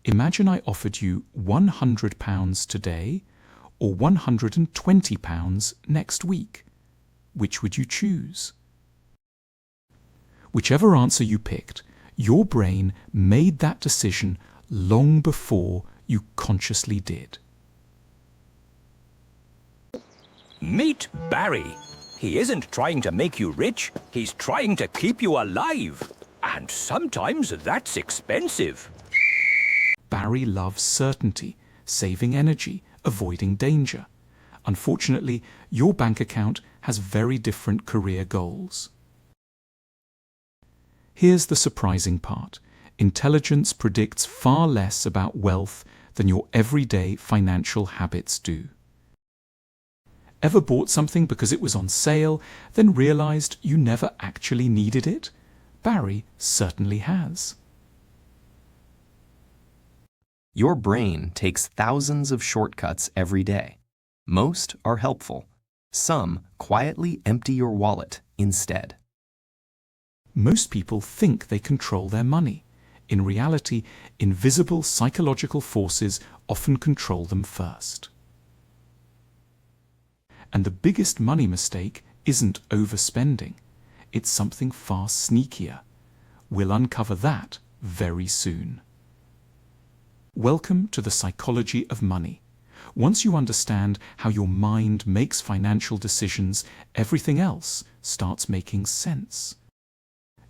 Imagine I offered you £100 today or £120 next week. Which would you choose? Whichever answer you picked, your brain made that decision long before you consciously did. Meet Barry. He isn't trying to make you rich, he's trying to keep you alive. And sometimes that's expensive. Barry loves certainty, saving energy, avoiding danger. Unfortunately, your bank account has very different career goals. Here's the surprising part. Intelligence predicts far less about wealth than your everyday financial habits do. Ever bought something because it was on sale, then realized you never actually needed it? Barry certainly has. Your brain takes thousands of shortcuts every day. Most are helpful. Some quietly empty your wallet instead. Most people think they control their money. In reality, invisible psychological forces often control them first. And the biggest money mistake isn't overspending. It's something far sneakier. We'll uncover that very soon. Welcome to the psychology of money. Once you understand how your mind makes financial decisions, everything else starts making sense.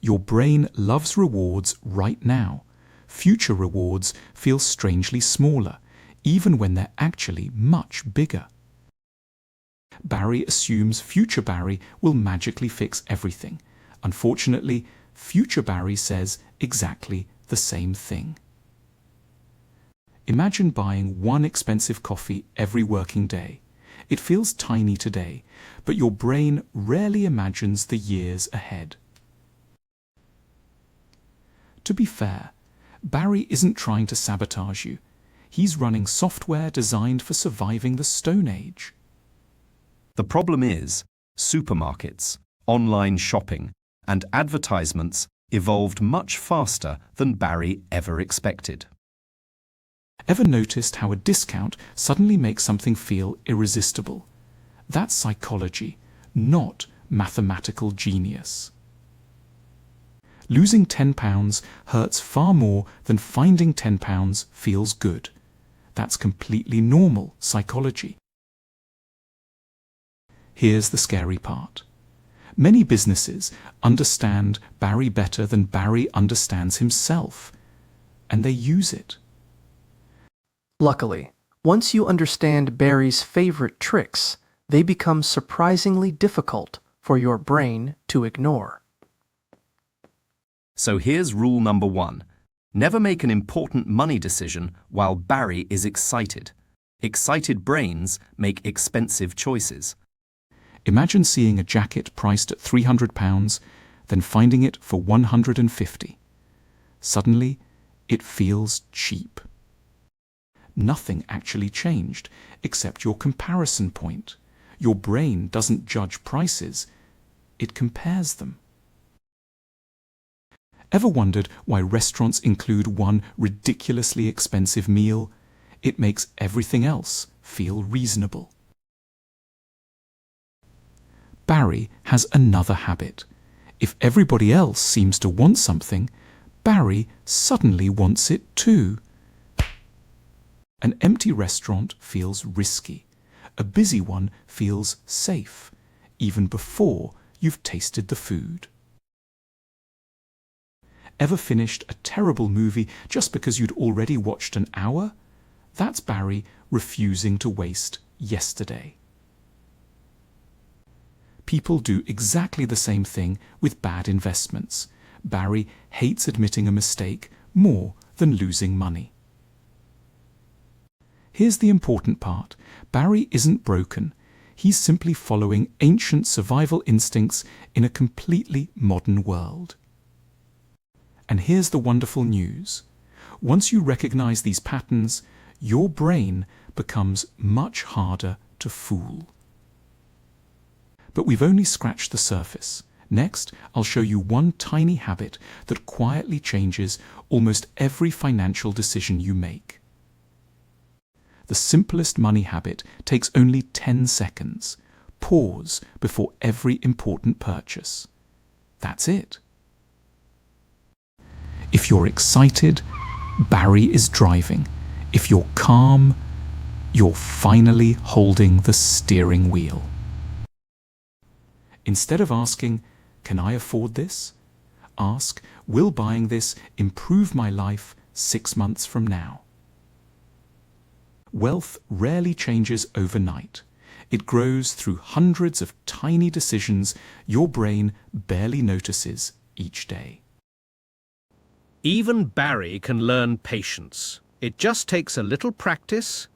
Your brain loves rewards right now. Future rewards feel strangely smaller, even when they're actually much bigger. Barry assumes future Barry will magically fix everything. Unfortunately, future Barry says exactly the same thing. Imagine buying one expensive coffee every working day. It feels tiny today, but your brain rarely imagines the years ahead. To be fair, Barry isn't trying to sabotage you. He's running software designed for surviving the Stone Age. The problem is, supermarkets, online shopping, and advertisements evolved much faster than Barry ever expected. Ever noticed how a discount suddenly makes something feel irresistible? That's psychology, not mathematical genius. Losing £10 hurts far more than finding £10 feels good. That's completely normal psychology. Here's the scary part. Many businesses understand Barry better than Barry understands himself, and they use it. Luckily, once you understand Barry's favorite tricks, they become surprisingly difficult for your brain to ignore. So here's rule number 1. Never make an important money decision while Barry is excited. Excited brains make expensive choices. Imagine seeing a jacket priced at £300, then finding it for £150. Suddenly, it feels cheap. Nothing actually changed except your comparison point. Your brain doesn't judge prices, it compares them. Ever wondered why restaurants include one ridiculously expensive meal? It makes everything else feel reasonable. Barry has another habit. If everybody else seems to want something, Barry suddenly wants it too. An empty restaurant feels risky. A busy one feels safe, even before you've tasted the food. Ever finished a terrible movie just because you'd already watched an hour? That's Barry refusing to waste yesterday. People do exactly the same thing with bad investments. Barry hates admitting a mistake more than losing money. Here's the important part. Barry isn't broken. He's simply following ancient survival instincts in a completely modern world. And here's the wonderful news. Once you recognize these patterns, your brain becomes much harder to fool. But we've only scratched the surface. Next, I'll show you one tiny habit that quietly changes almost every financial decision you make. The simplest money habit takes only 10 seconds. Pause before every important purchase. That's it. If you're excited, Barry is driving. If you're calm, you're finally holding the steering wheel. Instead of asking, "Can I afford this?" ask, "Will buying this improve my life 6 months from now?" Wealth rarely changes overnight. It grows through hundreds of tiny decisions your brain barely notices each day. Even Barry can learn patience. It just takes a little practice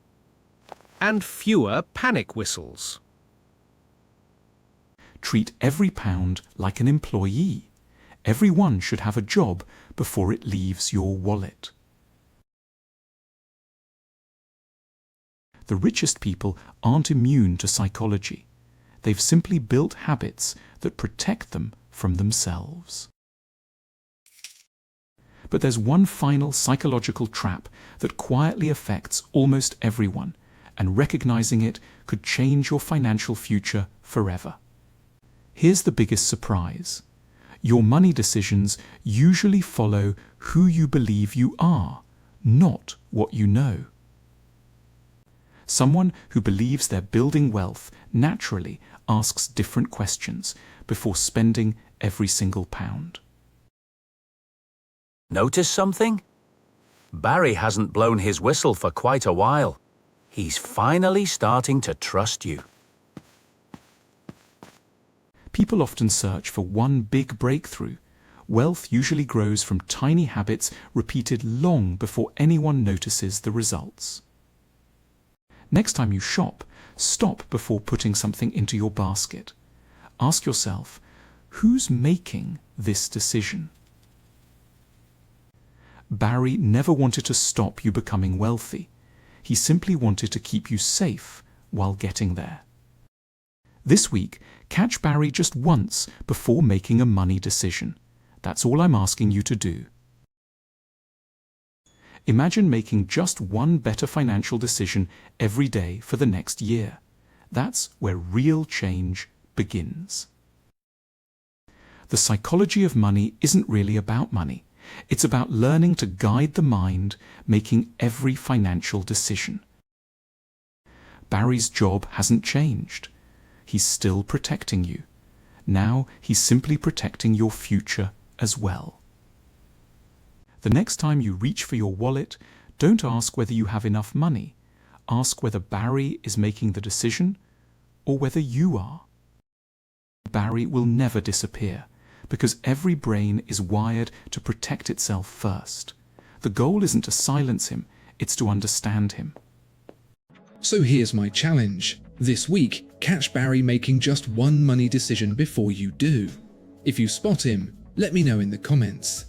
and fewer panic whistles. Treat every pound like an employee. Everyone should have a job before it leaves your wallet. The richest people aren't immune to psychology. They've simply built habits that protect them from themselves. But there's one final psychological trap that quietly affects almost everyone, and recognizing it could change your financial future forever. Here's the biggest surprise. Your money decisions usually follow who you believe you are, not what you know. Someone who believes they're building wealth naturally asks different questions before spending every single pound. Notice something? Barry hasn't blown his whistle for quite a while. He's finally starting to trust you. People often search for one big breakthrough. Wealth usually grows from tiny habits repeated long before anyone notices the results. Next time you shop, stop before putting something into your basket. Ask yourself, who's making this decision? Barry never wanted to stop you becoming wealthy. He simply wanted to keep you safe while getting there. This week, catch Barry just once before making a money decision. That's all I'm asking you to do. Imagine making just one better financial decision every day for the next year. That's where real change begins. The psychology of money isn't really about money. It's about learning to guide the mind, making every financial decision. Barry's job hasn't changed. He's still protecting you. Now he's simply protecting your future as well. The next time you reach for your wallet, don't ask whether you have enough money. Ask whether Barry is making the decision or whether you are. Barry will never disappear because every brain is wired to protect itself first. The goal isn't to silence him, it's to understand him. So here's my challenge. This week, catch Barry making just one money decision before you do. If you spot him, let me know in the comments.